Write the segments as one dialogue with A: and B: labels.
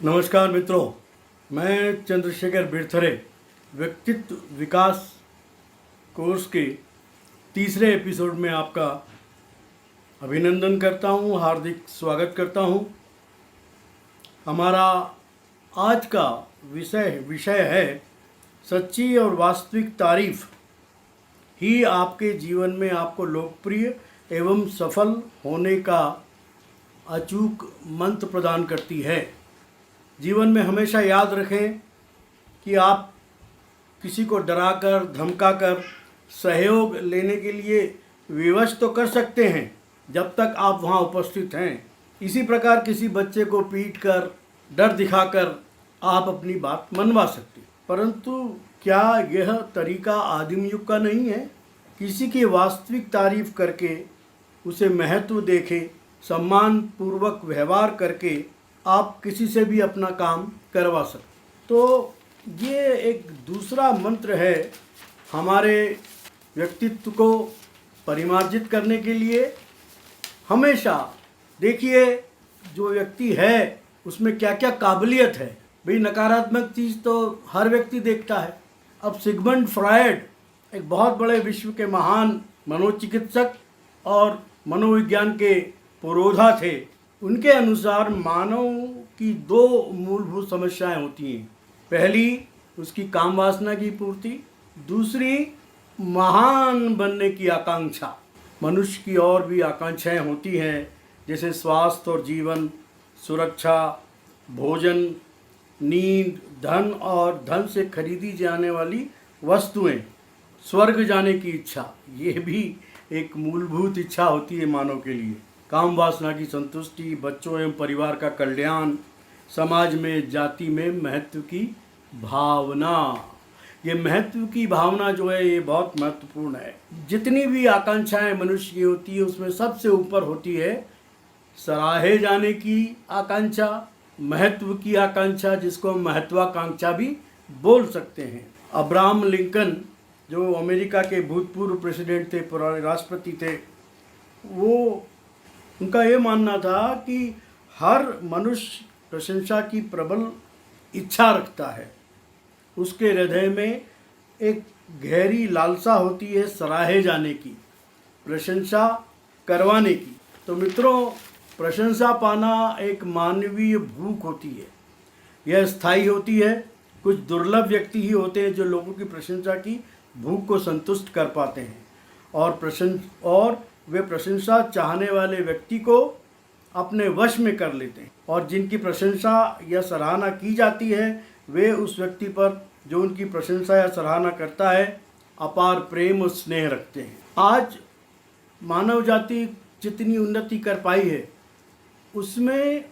A: नमस्कार मित्रों, मैं चंद्रशेखर बिरथरे व्यक्तित्व विकास कोर्स के तीसरे एपिसोड में आपका अभिनंदन करता हूं, हार्दिक स्वागत करता हूं। हमारा आज का विषय है सच्ची और वास्तविक तारीफ ही आपके जीवन में आपको लोकप्रिय एवं सफल होने का अचूक मंत्र प्रदान करती है। जीवन में हमेशा याद रखें कि आप किसी को डराकर धमकाकर सहयोग लेने के लिए विवश तो कर सकते हैं जब तक आप वहां उपस्थित हैं। इसी प्रकार किसी बच्चे को पीट कर डर दिखाकर आप अपनी बात मनवा सकते हैं, परंतु क्या यह तरीका आदिम युग का नहीं है? किसी की वास्तविक तारीफ करके उसे महत्व देके सम्मान पूर्वक व्यवहार करके आप किसी से भी अपना काम करवा सकते। तो ये एक दूसरा मंत्र है हमारे व्यक्तित्व को परिमार्जित करने के लिए। हमेशा देखिए जो व्यक्ति है उसमें क्या क्या काबिलियत है। भाई नकारात्मक चीज़ तो हर व्यक्ति देखता है। अब सिगमंड फ्रायड एक बहुत बड़े विश्व के महान मनोचिकित्सक और मनोविज्ञान के पुरोधा थे। उनके अनुसार मानव की दो मूलभूत समस्याएं होती हैं। पहली उसकी काम वासना की पूर्ति, दूसरी महान बनने की आकांक्षा। मनुष्य की और भी आकांक्षाएं होती हैं, जैसे स्वास्थ्य और जीवन, सुरक्षा, भोजन, नींद, धन और धन से खरीदी जाने वाली वस्तुएं, स्वर्ग जाने की इच्छा। ये भी एक मूलभूत इच्छा होती है मानव के लिए। काम वासना की संतुष्टि, बच्चों एवं परिवार का कल्याण, समाज में जाति में महत्व की भावना। ये महत्व की भावना जो है ये बहुत महत्वपूर्ण है। जितनी भी आकांक्षाएं मनुष्य की होती है उसमें सबसे ऊपर होती है सराहे जाने की आकांक्षा, महत्व की आकांक्षा, जिसको महत्वाकांक्षा भी बोल सकते हैं। अब्राहम लिंकन जो अमेरिका के भूतपूर्व प्रेसिडेंट थे, पुराने राष्ट्रपति थे, वो उनका ये मानना था कि हर मनुष्य प्रशंसा की प्रबल इच्छा रखता है। उसके हृदय में एक गहरी लालसा होती है सराहे जाने की, प्रशंसा करवाने की। तो मित्रों, प्रशंसा पाना एक मानवीय भूख होती है। यह स्थायी होती है। कुछ दुर्लभ व्यक्ति ही होते हैं जो लोगों की प्रशंसा की भूख को संतुष्ट कर पाते हैं और वे प्रशंसा चाहने वाले व्यक्ति को अपने वश में कर लेते हैं। और जिनकी प्रशंसा या सराहना की जाती है वे उस व्यक्ति पर जो उनकी प्रशंसा या सराहना करता है अपार प्रेम और स्नेह रखते हैं। आज मानव जाति जितनी उन्नति कर पाई है उसमें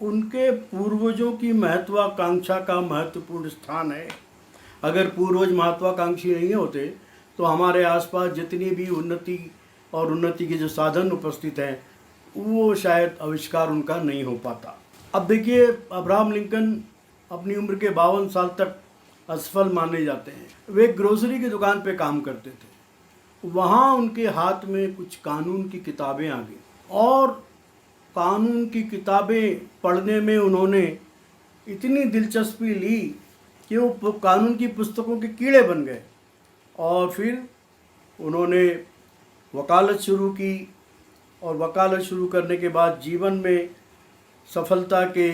A: उनके पूर्वजों की महत्वाकांक्षा का महत्वपूर्ण स्थान है। अगर पूर्वज महत्वाकांक्षी नहीं होते तो हमारे आसपास जितनी भी उन्नति और उन्नति के जो साधन उपस्थित हैं वो शायद आविष्कार उनका नहीं हो पाता। अब देखिए, अब्राहम लिंकन अपनी उम्र के 52 साल तक असफल माने जाते हैं। वे ग्रोसरी की दुकान पे काम करते थे। वहाँ उनके हाथ में कुछ कानून की किताबें आ गई और कानून की किताबें पढ़ने में उन्होंने इतनी दिलचस्पी ली कि वो कानून की पुस्तकों के कीड़े बन गए। और फिर उन्होंने वकालत शुरू की और वकालत शुरू करने के बाद जीवन में सफलता के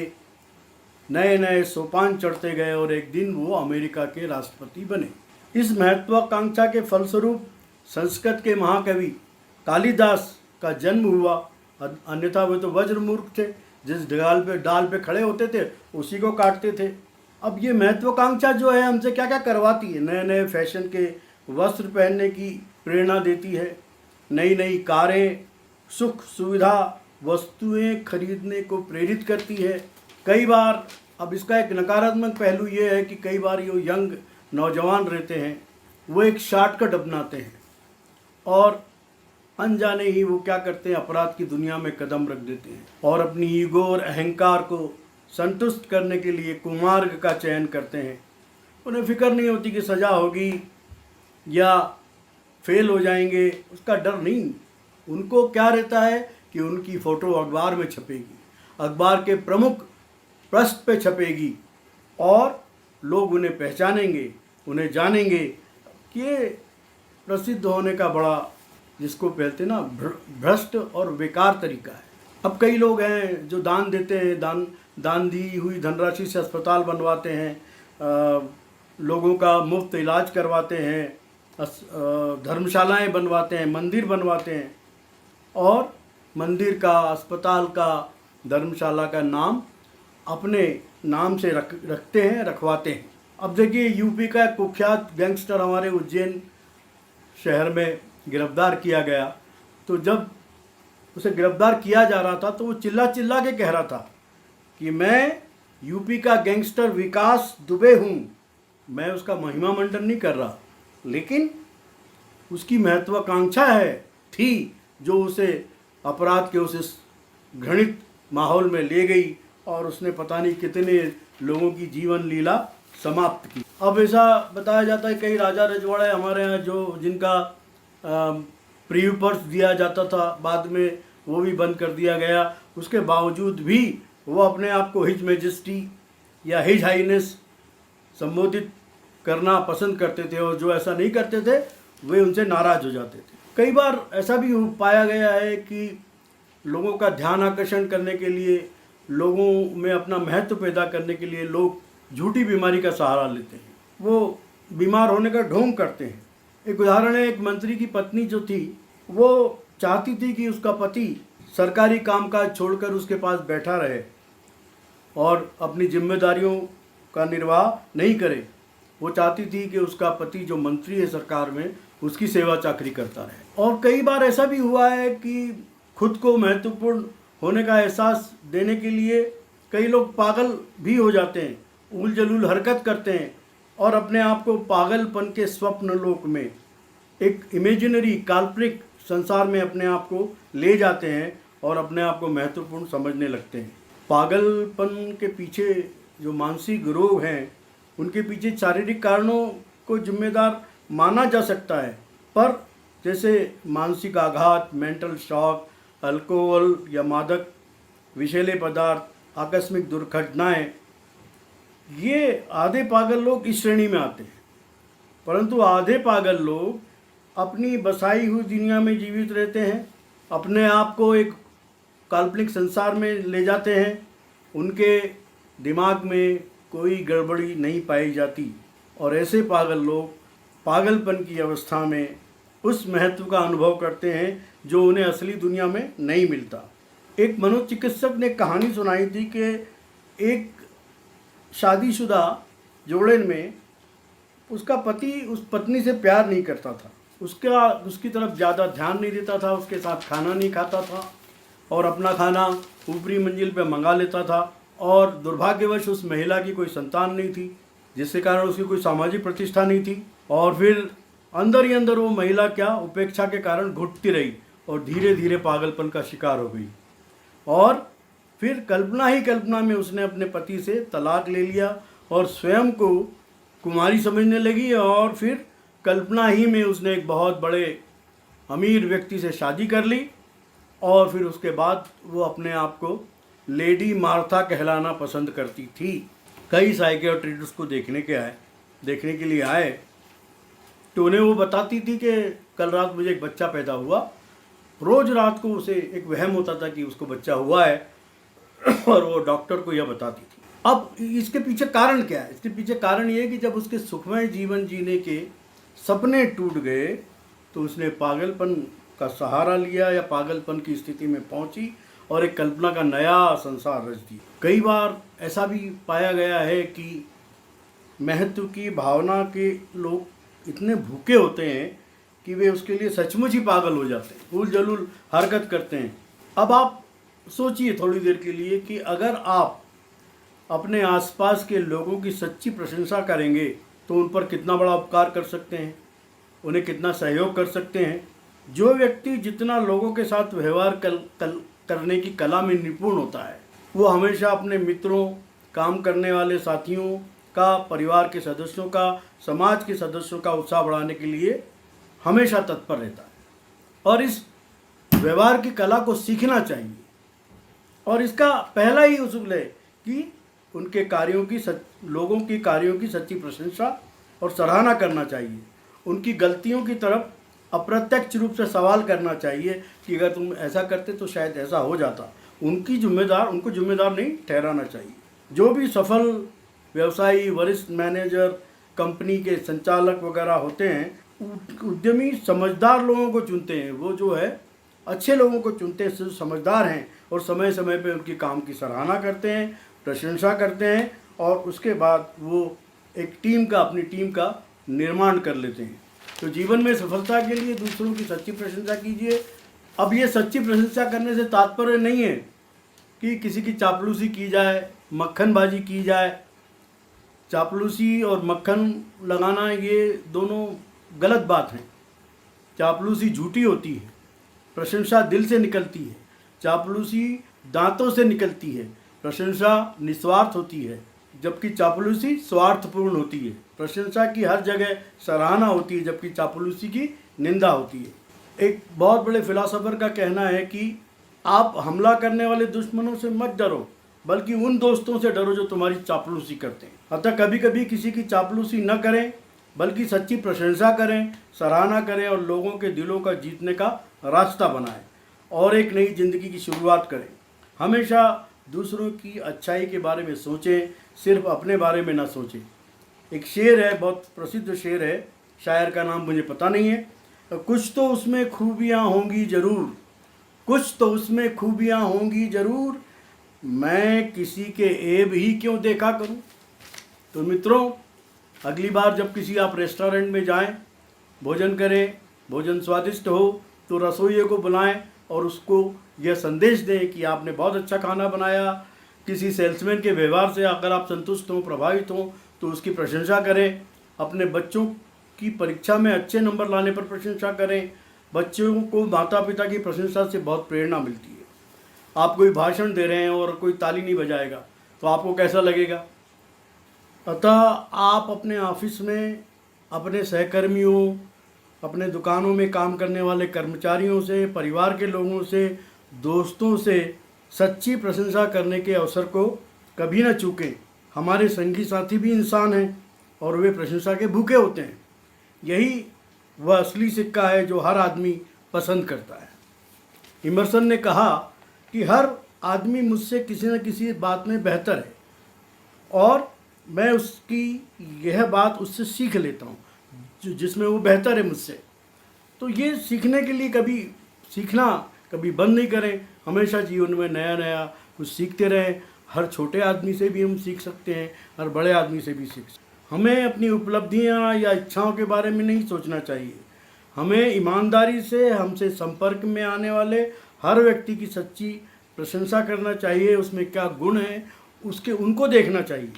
A: नए नए सोपान चढ़ते गए और एक दिन वो अमेरिका के राष्ट्रपति बने। इस महत्वाकांक्षा के फलस्वरूप संस्कृत के महाकवि कालिदास का जन्म हुआ। अन्यथा वे तो वज्रमूर्ख थे, जिस डाल पे खड़े होते थे उसी को काटते थे। अब ये महत्वाकांक्षा जो है हमसे क्या क्या करवाती है। नए नए फैशन के वस्त्र पहनने की प्रेरणा देती है, नई नई कारें, सुख सुविधा, वस्तुएं खरीदने को प्रेरित करती है। कई बार अब इसका एक नकारात्मक पहलू ये है कि कई बार ये यंग नौजवान रहते हैं वो एक शॉर्टकट अपनाते हैं और अनजाने ही वो क्या करते हैं, अपराध की दुनिया में कदम रख देते हैं और अपनी ईगो और अहंकार को संतुष्ट करने के लिए कुमार्ग का चयन करते हैं। उन्हें फिक्र नहीं होती कि सज़ा होगी या फेल हो जाएंगे, उसका डर नहीं। उनको क्या रहता है कि उनकी फ़ोटो अखबार में छपेगी, अखबार के प्रमुख पृष्ठ पे छपेगी और लोग उन्हें पहचानेंगे, उन्हें जानेंगे कि ये प्रसिद्ध होने का बड़ा, जिसको कहते हैं ना, भ्रष्ट और बेकार तरीका है। अब कई लोग हैं जो दान देते हैं, दान दी हुई धनराशि से अस्पताल बनवाते हैं, लोगों का मुफ्त इलाज करवाते हैं, धर्मशालाएं बनवाते हैं, मंदिर बनवाते हैं और मंदिर का, अस्पताल का, धर्मशाला का नाम अपने नाम से रखते हैं, रखवाते हैं। अब देखिए, यूपी का एक कुख्यात गैंगस्टर हमारे उज्जैन शहर में गिरफ्तार किया गया। तो जब उसे गिरफ्तार किया जा रहा था तो वो चिल्ला चिल्ला के कह रहा था कि मैं यूपी का गैंगस्टर विकास दुबे हूँ। मैं उसका महिमा मंडन नहीं कर रहा, लेकिन उसकी महत्वाकांक्षा थी जो उसे अपराध के उस घृणित माहौल में ले गई और उसने पता नहीं कितने लोगों की जीवन लीला समाप्त की। अब ऐसा बताया जाता है कई राजा रजवाड़े हमारे यहाँ जो जिनका प्री पर्स दिया जाता था, बाद में वो भी बंद कर दिया गया। उसके बावजूद भी वो अपने आप को हिज मैजेस्टी या हिज हाईनेस संबोधित करना पसंद करते थे और जो ऐसा नहीं करते थे वे उनसे नाराज़ हो जाते थे। कई बार ऐसा भी पाया गया है कि लोगों का ध्यान आकर्षण करने के लिए, लोगों में अपना महत्व पैदा करने के लिए लोग झूठी बीमारी का सहारा लेते हैं, वो बीमार होने का ढोंग करते हैं। एक उदाहरण है, एक मंत्री की पत्नी जो थी वो चाहती थी कि उसका पति सरकारी कामकाज छोड़कर उसके पास बैठा रहे और अपनी जिम्मेदारियों का निर्वाह नहीं करे। वो चाहती थी कि उसका पति जो मंत्री है सरकार में, उसकी सेवा चाकरी करता रहे। और कई बार ऐसा भी हुआ है कि खुद को महत्वपूर्ण होने का एहसास देने के लिए कई लोग पागल भी हो जाते हैं, उल जलूल हरकत करते हैं और अपने आप को पागलपन के स्वप्न लोक में, एक इमेजिनरी काल्पनिक संसार में अपने आप को ले जाते हैं और अपने आप को महत्वपूर्ण समझने लगते हैं। पागलपन के पीछे जो मानसिक रोग हैं, उनके पीछे शारीरिक कारणों को जिम्मेदार माना जा सकता है, पर जैसे मानसिक आघात, मेंटल शॉक, अल्कोहल या मादक विषैले पदार्थ, आकस्मिक दुर्घटनाएं, ये आधे पागल लोग इस श्रेणी में आते हैं। परंतु आधे पागल लोग अपनी बसाई हुई दुनिया में जीवित रहते हैं, अपने आप को एक काल्पनिक संसार में ले जाते हैं, उनके दिमाग में कोई गड़बड़ी नहीं पाई जाती और ऐसे पागल लोग पागलपन की अवस्था में उस महत्व का अनुभव करते हैं जो उन्हें असली दुनिया में नहीं मिलता। एक मनोचिकित्सक ने कहानी सुनाई थी कि एक शादीशुदा जोड़े में उसका पति उस पत्नी से प्यार नहीं करता था, उसकी तरफ ज़्यादा ध्यान नहीं देता था, उसके साथ खाना नहीं खाता था और अपना खाना ऊपरी मंजिल पे मंगा लेता था। और दुर्भाग्यवश उस महिला की कोई संतान नहीं थी, जिसके कारण उसकी कोई सामाजिक प्रतिष्ठा नहीं थी। और फिर अंदर ही अंदर वो महिला उपेक्षा के कारण घुटती रही और धीरे धीरे पागलपन का शिकार हो गई। और फिर कल्पना ही कल्पना में उसने अपने पति से तलाक ले लिया और स्वयं को कुमारी समझने लगी और फिर कल्पना ही में उसने एक बहुत बड़े अमीर व्यक्ति से शादी कर ली और फिर उसके बाद वो अपने आप को लेडी मार्था कहलाना पसंद करती थी। कई साइकियाट्रिस्ट उसको देखने के लिए आए तो उन्हें वो बताती थी कि कल रात मुझे एक बच्चा पैदा हुआ। रोज़ रात को उसे एक वहम होता था कि उसको बच्चा हुआ है और वो डॉक्टर को यह बताती थी। अब इसके पीछे कारण क्या है? इसके पीछे कारण ये है कि जब उसके सुखमय जीवन जीने के सपने टूट गए तो उसने पागलपन का सहारा लिया या पागलपन की स्थिति में पहुंची और एक कल्पना का नया संसार रच दिया। कई बार ऐसा भी पाया गया है कि महत्व की भावना के लोग इतने भूखे होते हैं कि वे उसके लिए सचमुच ही पागल हो जाते हैं, उल जलूल हरकत करते हैं। अब आप सोचिए थोड़ी देर के लिए कि अगर आप अपने आसपास के लोगों की सच्ची प्रशंसा करेंगे तो उन पर कितना बड़ा उपकार कर सकते हैं, उन्हें कितना सहयोग कर सकते हैं। जो व्यक्ति जितना लोगों के साथ व्यवहार करने की कला में निपुण होता है, वो हमेशा अपने मित्रों, काम करने वाले साथियों का, परिवार के सदस्यों का, समाज के सदस्यों का उत्साह बढ़ाने के लिए हमेशा तत्पर रहता है और इस व्यवहार की कला को सीखना चाहिए। और इसका पहला ही उसूल है कि उनके कार्यों की लोगों की कार्यों की सच्ची प्रशंसा और सराहना करना चाहिए। उनकी गलतियों की तरफ अप्रत्यक्ष रूप से सवाल करना चाहिए कि अगर तुम ऐसा करते तो शायद ऐसा हो जाता। उनको जिम्मेदार नहीं ठहराना चाहिए। जो भी सफल व्यवसायी, वरिष्ठ मैनेजर, कंपनी के संचालक वगैरह होते हैं, उद्यमी समझदार लोगों को चुनते हैं। वो जो है अच्छे लोगों को चुनते हैं जो समझदार हैं और समय समय पे उनकी काम की सराहना करते हैं, प्रशंसा करते हैं और उसके बाद वो अपनी टीम का निर्माण कर लेते हैं। तो जीवन में सफलता के लिए दूसरों की सच्ची प्रशंसा कीजिए। अब ये सच्ची प्रशंसा करने से तात्पर्य नहीं है कि किसी की चापलूसी की जाए, मक्खनबाजी की जाए। चापलूसी और मक्खन लगाना ये दोनों गलत बात है। चापलूसी झूठी होती है, प्रशंसा दिल से निकलती है। चापलूसी दांतों से निकलती है, प्रशंसा निस्वार्थ होती है, जबकि चापलूसी स्वार्थपूर्ण होती है। प्रशंसा की हर जगह सराहना होती है, जबकि चापलूसी की निंदा होती है। एक बहुत बड़े फिलोसोफर का कहना है कि आप हमला करने वाले दुश्मनों से मत डरो, बल्कि उन दोस्तों से डरो जो तुम्हारी चापलूसी करते हैं। अतः कभी कभी किसी की चापलूसी न करें, बल्कि सच्ची प्रशंसा करें, सराहना करें और लोगों के दिलों का जीतने का रास्ता बनाएं और एक नई जिंदगी की शुरुआत करें। हमेशा दूसरों की अच्छाई के बारे में सोचें, सिर्फ अपने बारे में ना सोचें। एक शेर है, बहुत प्रसिद्ध शेर है, शायर का नाम मुझे पता नहीं है। कुछ तो उसमें खूबियाँ होंगी ज़रूर, कुछ तो उसमें खूबियाँ होंगी ज़रूर, मैं किसी के ऐब ही क्यों देखा करूं। तो मित्रों, अगली बार जब किसी आप रेस्टोरेंट में जाएं, भोजन करें, भोजन स्वादिष्ट हो तो रसोइये को बुलाएं और उसको यह संदेश दें कि आपने बहुत अच्छा खाना बनाया। किसी सेल्समैन के व्यवहार से अगर आप संतुष्ट हों, प्रभावित हों, तो उसकी प्रशंसा करें। अपने बच्चों की परीक्षा में अच्छे नंबर लाने पर प्रशंसा करें। बच्चों को माता पिता की प्रशंसा से बहुत प्रेरणा मिलती है। आप कोई भाषण दे रहे हैं और कोई ताली नहीं बजाएगा तो आपको कैसा लगेगा। अतः आप अपने ऑफिस में अपने सहकर्मियों, अपने दुकानों में काम करने वाले कर्मचारियों से, परिवार के लोगों से, दोस्तों से सच्ची प्रशंसा करने के अवसर को कभी ना चूकें। हमारे संगी साथी भी इंसान हैं और वे प्रशंसा के भूखे होते हैं। यही वह असली सिक्का है जो हर आदमी पसंद करता है। इमर्सन ने कहा कि हर आदमी मुझसे किसी न किसी बात में बेहतर है और मैं उसकी यह बात उससे सीख लेता हूँ जिसमें वो बेहतर है मुझसे। तो ये सीखने के लिए सीखना कभी बंद नहीं करें। हमेशा जीवन में नया नया कुछ सीखते रहें। हर छोटे आदमी से भी हम सीख सकते हैं, हर बड़े आदमी से भी सीख सकते हैं। हमें अपनी उपलब्धियाँ या इच्छाओं के बारे में नहीं सोचना चाहिए। हमें ईमानदारी से हमसे संपर्क में आने वाले हर व्यक्ति की सच्ची प्रशंसा करना चाहिए। उसमें क्या गुण है उनको देखना चाहिए।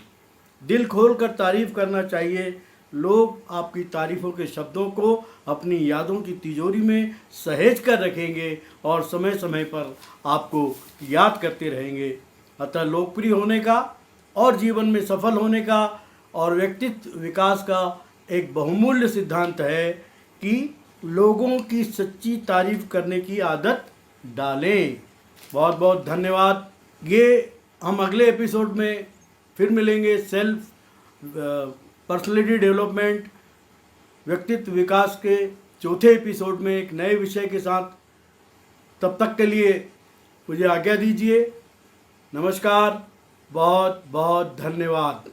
A: दिल खोल कर तारीफ़ करना चाहिए। लोग आपकी तारीफ़ों के शब्दों को अपनी यादों की तिजोरी में सहेज कर रखेंगे और समय समय पर आपको याद करते रहेंगे। अतः लोकप्रिय होने का और जीवन में सफल होने का और व्यक्तित्व विकास का एक बहुमूल्य सिद्धांत है कि लोगों की सच्ची तारीफ़ करने की आदत डालें। बहुत बहुत धन्यवाद। ये हम अगले एपिसोड में फिर मिलेंगे। पर्सनैलिटी डेवलपमेंट, व्यक्तित्व विकास के चौथे एपिसोड में एक नए विषय के साथ। तब तक के लिए मुझे आज्ञा दीजिए। नमस्कार, बहुत बहुत धन्यवाद।